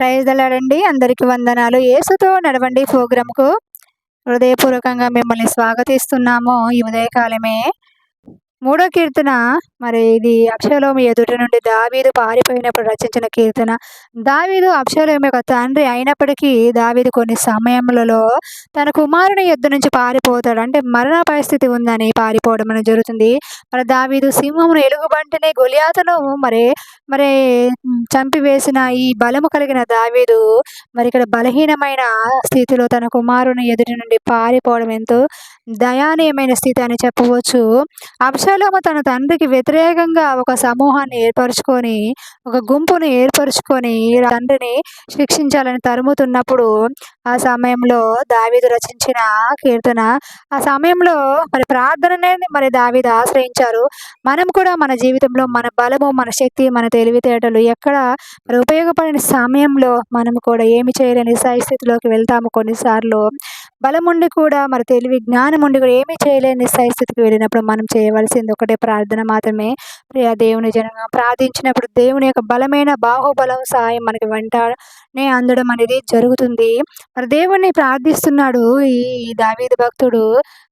Praise the lord అండి. అందరికి వందనాలు. యేసుతో నడవండి ప్రోగ్రామ్‌కు హృదయపూర్వకంగా మిమ్మల్ని స్వాగతిస్తున్నాము. ఈ ఉదయకాలమే మూడో కీర్తన ఇది అబ్షాలోము ఎదుట నుండి దావీదు పారిపోయినప్పుడు రచించిన కీర్తన. దావీదు అబ్షాలోము యొక్క తండ్రి అయినప్పటికీ దావీదు కొన్ని సమయములలో తన కుమారుని యొద్ద నుంచి పారిపోతాడు. అంటే మరణ పరిస్థితి ఉందని పారిపోవడం అనేది జరుగుతుంది. దావీదు సింహమును ఎలుగుబంటిని గొలియాతును మరి మరి చంపివేసిన ఈ బలము కలిగిన దావీదు ఇక్కడ బలహీనమైన స్థితిలో తన కుమారుని ఎదుటి నుండి పారిపోవడం ఎంతో దయానీయమైన స్థితి అని చెప్పవచ్చు. అబ్షాలోము తన తండ్రికి వ్యతిరేకంగా ఒక సమూహాన్ని ఏర్పరుచుకొని, ఒక గుంపును ఏర్పరుచుకొని తండ్రిని శిక్షించాలని తరుముతున్నప్పుడు ఆ సమయంలో దావీదు రచించిన కీర్తన. ఆ సమయంలో ప్రార్థననే దావీదు ఆశ్రయించారు. మనం కూడా మన జీవితంలో మన బలము, మన శక్తి, మన తెలివితేటలు ఎక్కడ ఉపయోగపడిన సమయంలో మనం కూడా ఏమి చేయలేని స్థితిలోకి వెళ్తాము. కొన్నిసార్లు బలముండి కూడా తెలివి జ్ఞానం ఉండి కూడా ఏమీ చేయలేని స్థితికి వెళ్ళినప్పుడు మనం చేయవలసింది ఒకటే ప్రార్థన మాత్రమే. ప్రియా దేవుని జనంగా ప్రార్థించినప్పుడు దేవుని యొక్క బలమైన బాహుబలం సాయం మనకి వెంటనే అందడం అనేది జరుగుతుంది. దేవుణ్ణి ప్రార్థిస్తున్నాడు ఈ దావీదు భక్తుడు.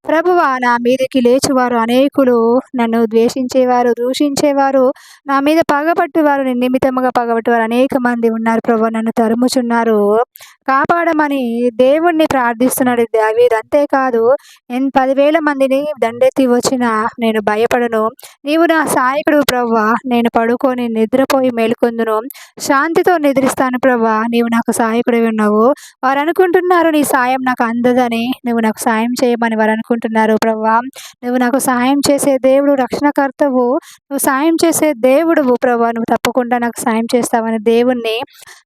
ప్రభువా, నా మీదకి లేచువారు అనేకులు, నన్ను ద్వేషించేవారు, దూషించేవారు, నా మీద పగబట్టువారు, నేను నిమిత్తముగా పగబట్టువారు అనేక మంది ఉన్నారు ప్రభువా, నన్ను తరుముచున్నారు, కాపాడమని దేవుణ్ణి ప్రార్థిస్తున్నాడు దావీదు. అంతేకాదు 10,000 మందిని దండెత్తి వచ్చినా నేను భయపడను. నీవు నా సహాయకుడు ప్రభువా, నేను పడుకొని నిద్రపోయి మేలుకొందును, శాంతితో నిద్రిస్తాను ప్రభువా, నీవు నాకు సహాయకుడివి ఉన్నావు. వారు అనుకుంటున్నారు నీ సాయం నాకు అందదని, నువ్వు నాకు సాయం చేయమని వారు అనుకుంటున్నారు ప్రభువా. నువ్వు నాకు సహాయం చేసే దేవుడు, రక్షణకర్తవు, నువ్వు సాయం చేసే దేవుడువు ప్రభువా, నువ్వు తప్పకుండా నాకు సాయం చేస్తావని దేవుణ్ణి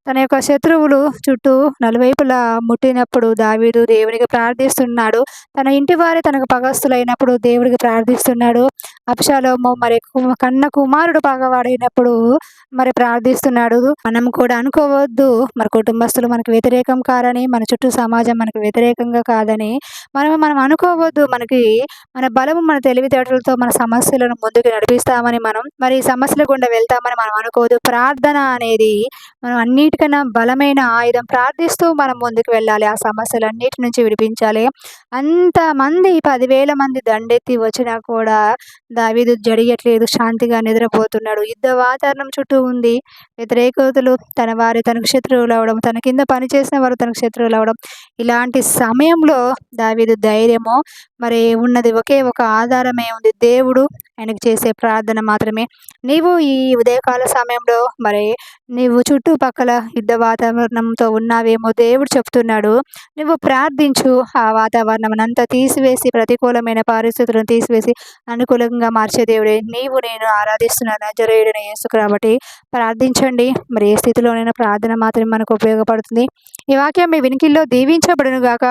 తన యొక్క శత్రువులు చుట్టూ నలువైపులా ముట్టినప్పుడు దావీదు దేవునికి ప్రార్థిస్తున్నాడు. తన ఇంటి వారి తనకు పగస్తులైనప్పుడు దేవుడికి ప్రార్థిస్తున్నాడు. అబ్షాలోము కన్న కుమారుడు పగవాడైనప్పుడు ప్రార్థిస్తున్నాడు. మనం కూడా అనుకోవద్దు కుటుంబస్తులు మనకు వ్యతిరేకం కాదని, మన చుట్టూ సమాజం మనకు వ్యతిరేకంగా కాదని మనం అనుకోవద్దు. మన బలము, మన తెలివితేటలతో మన సమస్యలను ముందుకు నడిపిస్తామని మనం ఈ సమస్యల గుండా వెళ్తామని మనం అనుకోవద్దు. ప్రార్థన అనేది మనం అన్నిటికన్నా బలమైన ఆయుధం. ప్రార్థిస్తూ మనం ముందుకు వెళ్ళాలి, ఆ సమస్యలన్నిటి నుంచి విడిపించాలి. అంతమంది 10,000 మంది దండెత్తి వచ్చినా కూడా దావీదు జడియట్లేదు, శాంతిగా నిద్రపోతున్నాడు. యుద్ధ వాతావరణం చుట్టూ ఉంది. వ్యతిరేకతలు, తన వారు తనకు శత్రువులు అవడం, తన కింద పనిచేసిన వారు తనకు శత్రువులు అవడం. ఇలాంటి సమయంలో దావీదు ధైర్యము ఉన్నది ఒకే ఒక ఆధారమే ఉంది, దేవుడు, ఆయనకు చేసే ప్రార్థన మాత్రమే. నీవు ఈ ఉదయకాల సమయంలో నీవు చుట్టుపక్కల యుద్ధ వాతావరణంతో ఉన్నావేమో, దేవుడు చెప్తున్నాడు నువ్వు ప్రార్థించు. ఆ వాతావరణం అంతా తీసివేసి, ప్రతికూలమైన పరిస్థితులను తీసివేసి అనుకూలంగా మార్చే దేవుడే నేను ఆరాధిస్తున్న నజరేయుడైన యేసు. కాబట్టి ప్రార్థించండి. ఏ స్థితిలోనైనా ప్రార్థన మాత్రమే మనకు ఉపయోగపడుతుంది. ఈ వాక్యం మీ వినికిల్లో దీవించబడును గాక.